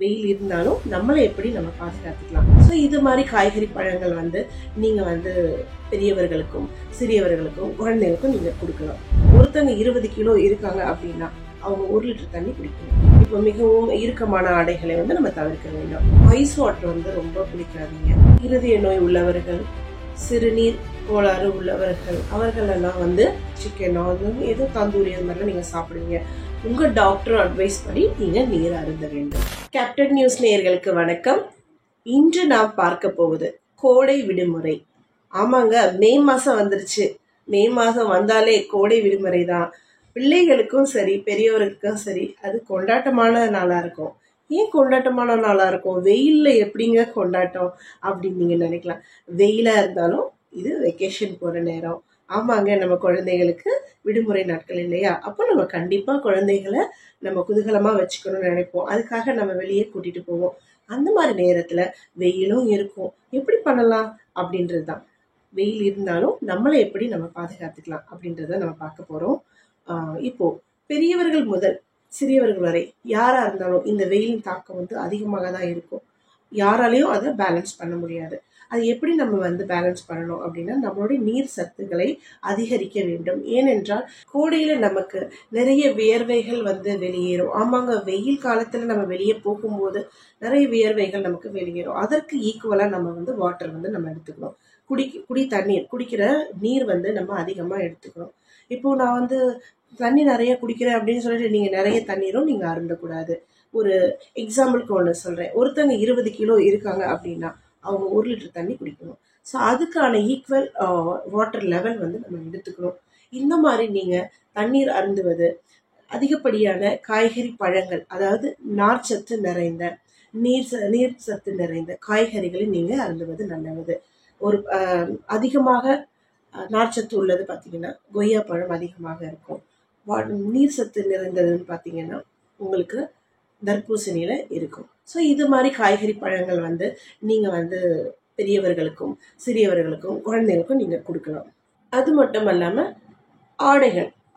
வெயில் இருந்தாலும் நம்மளை எப்படி நம்ம பாதுகாத்துக்கலாம். ஸோ இது மாதிரி காய்கறி பழங்கள் வந்து நீங்க வந்து பெரியவர்களுக்கும் சிறியவர்களுக்கும் குழந்தைகளுக்கும் நீங்க கொடுக்கலாம். ஒருத்தங்க 20 கிலோ இருக்காங்க அப்படின்னா அவங்க 1 லிட்டர் தண்ணி குடிக்கணும். இப்போ மிகவும் இறுக்கமான ஆடைகளை வந்து நம்ம தவிர்க்க வேண்டும். ஐஸ் வாட்டர் வந்து ரொம்ப குடிக்காதீங்க. இருதய நோய் உள்ளவர்கள், சிறுநீர் கோளாறு உள்ளவர்கள், அவர்கள் எல்லாம் வந்து சிக்கனோ ஏதோ தந்தூரி அது மாதிரிலாம் நீங்க சாப்பிடுவீங்க. உங்க டாக்டர் அட்வைஸ் படி நீங்க நீர் அருந்த வேண்டும். கேப்டன் நியூஸ் நேயர்களுக்கு வணக்கம். இன்று நாம் பார்க்க போவது கோடை விடுமுறை. ஆமாங்க, மே மாசம் வந்துருச்சு. மே மாசம் வந்தாலே கோடை விடுமுறை தான். பிள்ளைகளுக்கும் சரி பெரியவர்களுக்கும் சரி அது கொண்டாட்டமான நாளா இருக்கும். ஏன் கொண்டாட்டமான நாளா இருக்கும்? வெயில்ல எப்படிங்க கொண்டாட்டம் அப்படின்னு நீங்க நினைக்கலாம். வெயிலா இருந்தாலும் இது வெக்கேஷன் போற நேரம். ஆமாங்க, நம்ம குழந்தைகளுக்கு விடுமுறை நாட்கள் இல்லையா? அப்போ நம்ம கண்டிப்பா குழந்தைகளை நம்ம குதூகலமா வச்சுக்கணும்னு நினைப்போம். அதுக்காக நம்ம வெளியே கூட்டிட்டு போவோம். அந்த மாதிரி நேரத்துல வெயிலும் இருக்கும். எப்படி பண்ணலாம் அப்படின்றதுதான். வெயில் இருந்தாலும் நம்மளை எப்படி நம்ம பாதுகாத்துக்கலாம் அப்படின்றத நம்ம பார்க்க போறோம். இப்போ பெரியவர்கள் முதல் சிறியவர்கள் வரை யாரா இருந்தாலும் இந்த வெயிலின் தாக்கம் வந்து அதிகமாக தான் இருக்கும். யாராலையும் அதை பேலன்ஸ் பண்ண முடியாது. அது எப்படி நம்ம வந்து பேலன்ஸ் பண்ணணும் அப்படின்னா, நம்மளுடைய நீர் சத்துக்களை அதிகரிக்க வேண்டும். ஏனென்றால் கோடையில நமக்கு நிறைய வியர்வைகள் வந்து வெளியேறும். ஆமாங்க, வெயில் காலத்துல நம்ம வெளியே போகும்போது நிறைய வியர்வைகள் நமக்கு வெளியேறும். அதற்கு ஈக்குவலா நம்ம வந்து வாட்டர் வந்து நம்ம எடுத்துக்கணும். குடிக்கிற நீர் வந்து நம்ம அதிகமா எடுத்துக்கணும். இப்போ நான் வந்து தண்ணி நிறைய குடிக்கிறேன் அப்படின்னு சொல்லிட்டு நீங்க நிறைய தண்ணீரும் நீங்க அருந்தக்கூடாது. ஒரு எக்ஸாம்பிளுக்கு ஒன்று சொல்றேன். ஒருத்தங்க 20 கிலோ இருக்காங்க அப்படின்னா அவங்க 1 லிட்டர் தண்ணி குடிக்கணும். ஸோ அதுக்கான ஈக்குவல் வாட்டர் லெவல் வந்து நம்ம எடுத்துக்கணும். இந்த மாதிரி நீங்க தண்ணீர் அருந்துவது, அதிகப்படியான காய்கறி பழங்கள், அதாவது நார்ச்சத்து நிறைந்த நீர் சத்து நிறைந்த காய்கறிகளை நீங்க அருந்துவது நல்லது. ஒரு அதிகமாக நார்ச்சத்து உள்ளது பார்த்தீங்கன்னா கொய்யா பழம் அதிகமாக இருக்கும். நீர் சத்து நிறைந்ததுன்னு பார்த்தீங்கன்னா உங்களுக்கு தர்பூசணியில இருக்கும். ஸோ இது மாதிரி காய்கறி பழங்கள் வந்து நீங்க வந்து பெரியவர்களுக்கும் சிறியவர்களுக்கும் குழந்தைகளுக்கும் நீங்க கொடுக்கலாம். அது மட்டும் இல்லாம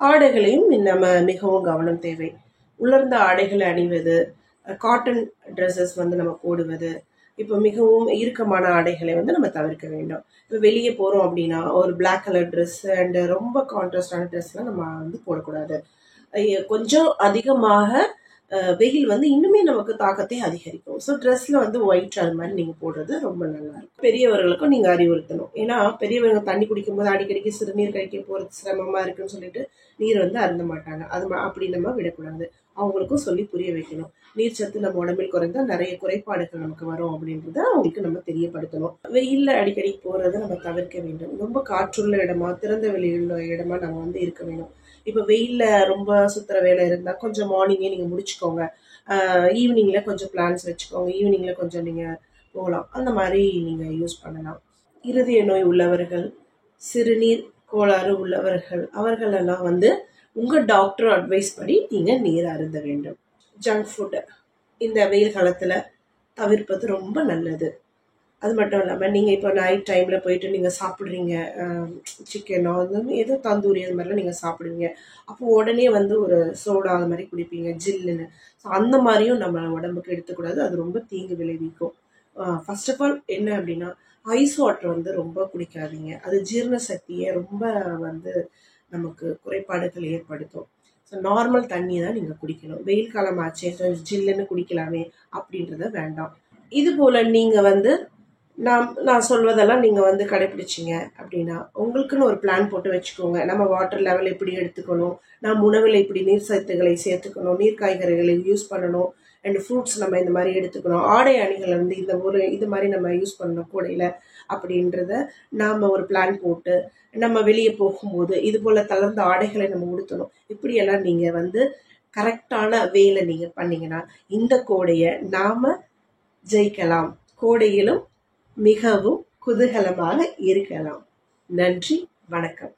ஆடைகளையும் நம்ம மிகவும் கவனம் தேவை. உலர்ந்த ஆடைகளை அணிவது, காட்டன் ட்ரெஸ்ஸஸ் வந்து நம்ம போடுவது, இப்போ மிகவும் இறுக்கமான ஆடைகளை வந்து நம்ம தவிர்க்க வேண்டும். இப்போ வெளியே போறோம் அப்படின்னா ஒரு பிளாக் கலர் ட்ரெஸ் அண்ட் ரொம்ப கான்ட்ராஸ்டான ட்ரெஸ்லாம் நம்ம வந்து போடக்கூடாது. கொஞ்சம் அதிகமாக வெயில் வந்து இன்னுமே நமக்கு தாக்கத்தை அதிகரிக்கும். ஸோ ட்ரெஸ்ல வந்து ஒயிட் அது மாதிரி நீங்க போடுறது ரொம்ப நல்லா இருக்கும். பெரியவர்களுக்கும் நீங்க அறிவுறுத்தணும். ஏன்னா பெரியவங்க தண்ணி குடிக்கும் போது அடிக்கடிக்கு சிறுநீர் கழிக்க போறது சிரமமா இருக்குன்னு சொல்லிட்டு நீர் வந்து அருந்த மாட்டாங்க. அப்படி நம்ம விடக்கூடாது. அவங்களுக்கும் சொல்லி புரிய வைக்கணும். நீர் சத்து நம்ம உடம்பில் குறைந்தா நிறைய குறைபாடுகள் நமக்கு வரும் அப்படின்றத அவங்களுக்கு நம்ம தெரியப்படுத்தணும். வெயில்ல அடிக்கடி போறதை நம்ம தவிர்க்க வேண்டும். ரொம்ப காற்றுள்ள இடமா, திறந்த வெளியுள்ள இடமா நம்ம வந்து இருக்க வேண்டும். இப்போ வெயில்ல ரொம்ப சுத்துற வேலை இருந்தா கொஞ்சம் மார்னிங்கே நீங்க முடிச்சுக்கோங்க. ஈவினிங்ல கொஞ்சம் பிளான்ஸ் வச்சுக்கோங்க. ஈவினிங்ல கொஞ்சம் நீங்க போகலாம். அந்த மாதிரி நீங்க யூஸ் பண்ணலாம். இருதய நோய் உள்ளவர்கள், சிறுநீர் கோளாறு உள்ளவர்கள், அவர்கள் எல்லாம் வந்து உங்க டாக்டர் அட்வைஸ் படி நீங்க நீர் அருந்த வேண்டும். ஜங்க் ஃபுட் இந்த வெயில் காலத்துல தவிர்ப்பது ரொம்ப நல்லது. அது மட்டும் இல்லாமல் நீங்கள் இப்போ நைட் டைமில் போயிட்டு நீங்கள் சாப்பிட்றீங்க, சிக்கனோ ஏதோ தந்தூரி அது மாதிரிலாம் நீங்கள் சாப்பிடுவீங்க. அப்போ உடனே வந்து ஒரு சோடா அது மாதிரி குடிப்பீங்க ஜில்லுன்னு. ஸோ அந்த மாதிரியும் நம்ம உடம்புக்கு எடுத்துக்கூடாது. அது ரொம்ப தீங்கு விளைவிக்கும். ஃபர்ஸ்ட் ஆஃப் ஆல் என்ன அப்படின்னா, ஐஸ் வாட்டர் வந்து ரொம்ப குடிக்காதீங்க. அது ஜீரண சக்தியை ரொம்ப வந்து நமக்கு குறைபாடுகள் ஏற்படுத்தும். ஸோ நார்மல் தண்ணி தான் நீங்கள் குடிக்கணும். வெயில் காலம் ஆச்சே ஜில்லுன்னு குடிக்கலாமே அப்படின்றத வேண்டாம். இது போல் நீங்கள் வந்து நான் சொல்வதெல்லாம் நீங்கள் வந்து கடைப்பிடிச்சிங்க அப்படின்னா உங்களுக்குன்னு ஒரு பிளான் போட்டு வச்சுக்கோங்க. நம்ம வாட்டர் லெவல் எப்படி எடுத்துக்கணும், நம்ம உணவில் இப்படி நீர் சத்துக்களை சேர்த்துக்கணும், நீர் காய்கறிகளை யூஸ் பண்ணணும், அண்ட் ஃப்ரூட்ஸ் நம்ம இந்த மாதிரி எடுத்துக்கணும், ஆடை அணிகளை வந்து இது மாதிரி நம்ம யூஸ் பண்ணணும் கூடையில் அப்படின்றத நாம் ஒரு பிளான் போட்டு நம்ம வெளியே போகும்போது இது போல் தளர்ந்த ஆடைகளை நம்ம உடுத்தணும். இப்படியெல்லாம் நீங்கள் வந்து கரெக்டான வேலை நீங்கள் பண்ணீங்கன்னா இந்த கோடையை நாம் ஜெயிக்கலாம். கோடையிலும் மிகவும் குதூகலமாக இருக்கலாம். நன்றி, வணக்கம்.